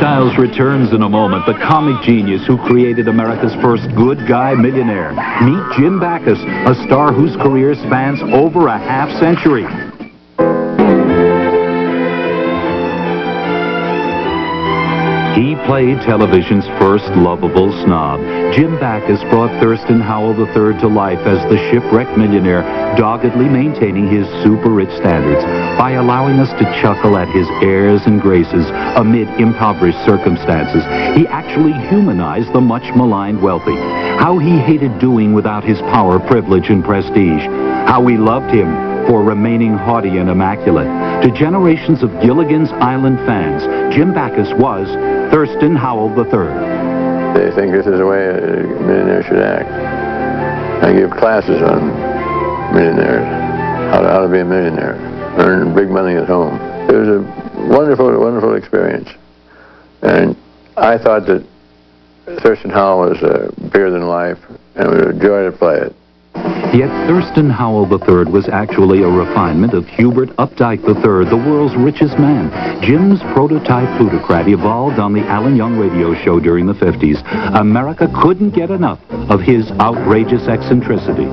Styles returns in a moment, the comic genius who created America's first good guy millionaire. Meet Jim Backus, a star whose career spans over a half-century. He played television's first lovable snob. Jim Backus brought Thurston Howell III to life as the shipwrecked millionaire, doggedly maintaining his super-rich standards by allowing us to chuckle at his airs and graces amid impoverished circumstances. He actually humanized the much-maligned wealthy. How he hated doing without his power, privilege, and prestige. How we loved him for remaining haughty and immaculate. To generations of Gilligan's Island fans, Jim Backus was Thurston Howell III. They think this is the way a millionaire should act. I give classes on millionaires, how to be a millionaire, earn big money at home. It was a wonderful, wonderful experience. And I thought that Thurston Howell was bigger than life, and it was a joy to play it. Yet Thurston Howell III was actually a refinement of Hubert Updike III, the world's richest man. Jim's prototype plutocrat evolved on the Alan Young radio show during the 50s. America couldn't get enough of his outrageous eccentricities.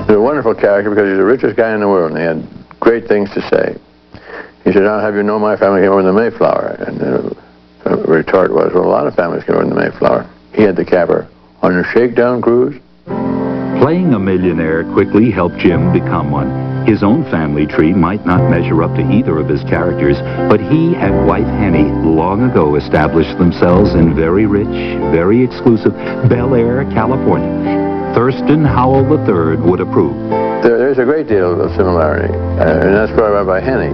He's a wonderful character because he's the richest guy in the world, and he had great things to say. He said, "I'll have you know my family came over in the Mayflower." And the retort was, "Well, a lot of families came over in the Mayflower." He had the capper on a shakedown cruise. Playing a millionaire quickly helped Jim become one. His own family tree might not measure up to either of his characters, but he and wife Henny long ago established themselves in very rich, very exclusive Bel Air, California. Thurston Howell III would approve. There's a great deal of similarity, and that's brought about by Henny.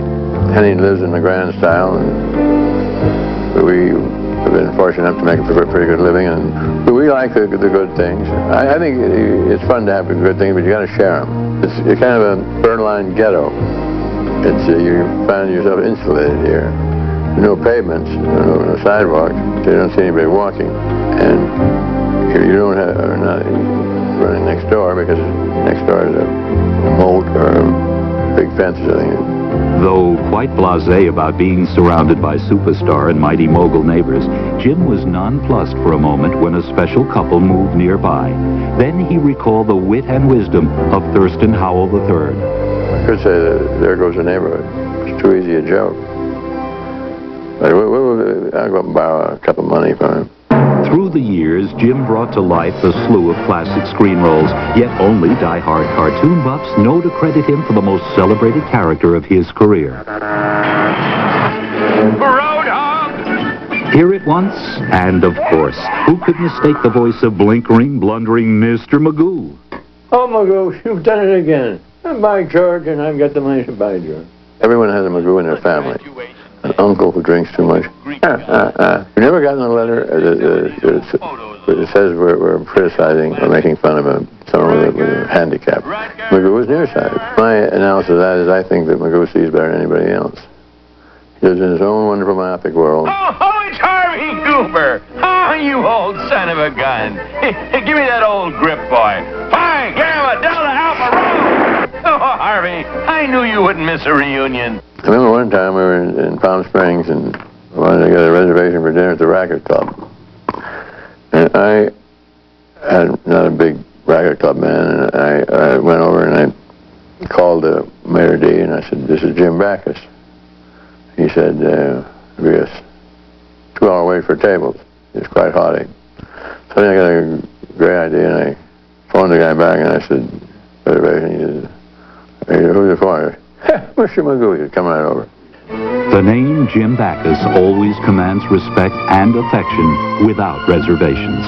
Henny lives in the grand style, and we have been fortunate enough to make a pretty good living, and we like the good things. I think it's fun to have the good things, but you got to share them. It's kind of a Berlin ghetto. It's you find yourself insulated here. No pavements, no sidewalks, so you don't see anybody walking, and you don't are not running next door because next door is a moat or a big fence or something. Though quite blasé about being surrounded by superstar and mighty mogul neighbors, Jim was nonplussed for a moment when a special couple moved nearby. Then he recalled the wit and wisdom of Thurston Howell III. I could say that there goes the neighborhood. It's too easy a joke. Like, I'll go up and borrow a cup of money from him. Through the years, Jim brought to life a slew of classic screen roles, yet only die-hard cartoon buffs know to credit him for the most celebrated character of his career. Roadhog! Here at once, and of course, who could mistake the voice of blinkering, blundering Mr. Magoo? Oh, Magoo, you've done it again. By George, and I've got the money to buy George. Everyone has a Magoo in their family. An uncle who drinks too much. You never gotten a letter that says we're criticizing or making fun of someone with a handicap. Magoo was nearsighted. My analysis of that is I think that Magoo sees better than anybody else. He lives in his own wonderful myopic world. Oh, it's Harvey Cooper. Oh, you old son of a gun. Give me that old grip, boy. Pi, Gamma, Delta, Alpha, Rho. Oh, Harvey, I knew you wouldn't miss a reunion. I remember one time we were in Palm Springs and I wanted to get a reservation for dinner at the Racket Club. And I am not a big Racket Club man, and I went over and I called Mayor D and I said, "This is Jim Backus." He said, "We have 2-hour wait for tables." He was quite haughty. So then I got a great idea and I phoned the guy back and I said, "Reservation?" He said, "Who's it for?" Mr. Magoo, you'd come right over. The name Jim Backus always commands respect and affection without reservations.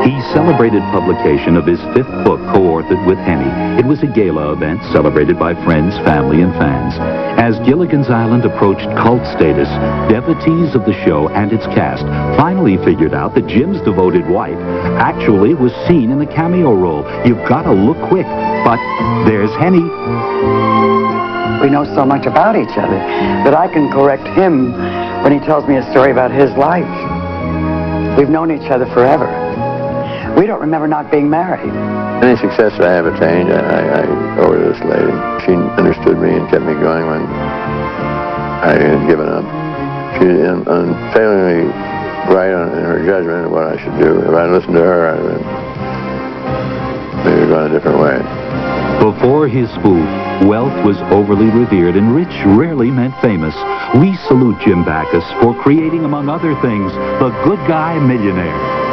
He celebrated publication of his 5th book co-authored with Henny. It was a gala event celebrated by friends, family, and fans. As Gilligan's Island approached cult status, devotees of the show and its cast finally figured out that Jim's devoted wife actually was seen in the cameo role. You've got to look quick, but there's Henny. We know so much about each other that I can correct him when he tells me a story about his life. We've known each other forever. We don't remember not being married. Any success I have attained, I owe to this lady. She understood me and kept me going when I had given up. She unfailingly judgment of what I should do. If I'd listened to her, I'd have maybe gone a different way. Before his spoof, wealth was overly revered and rich rarely meant famous. We salute Jim Backus for creating, among other things, the Good Guy Millionaire.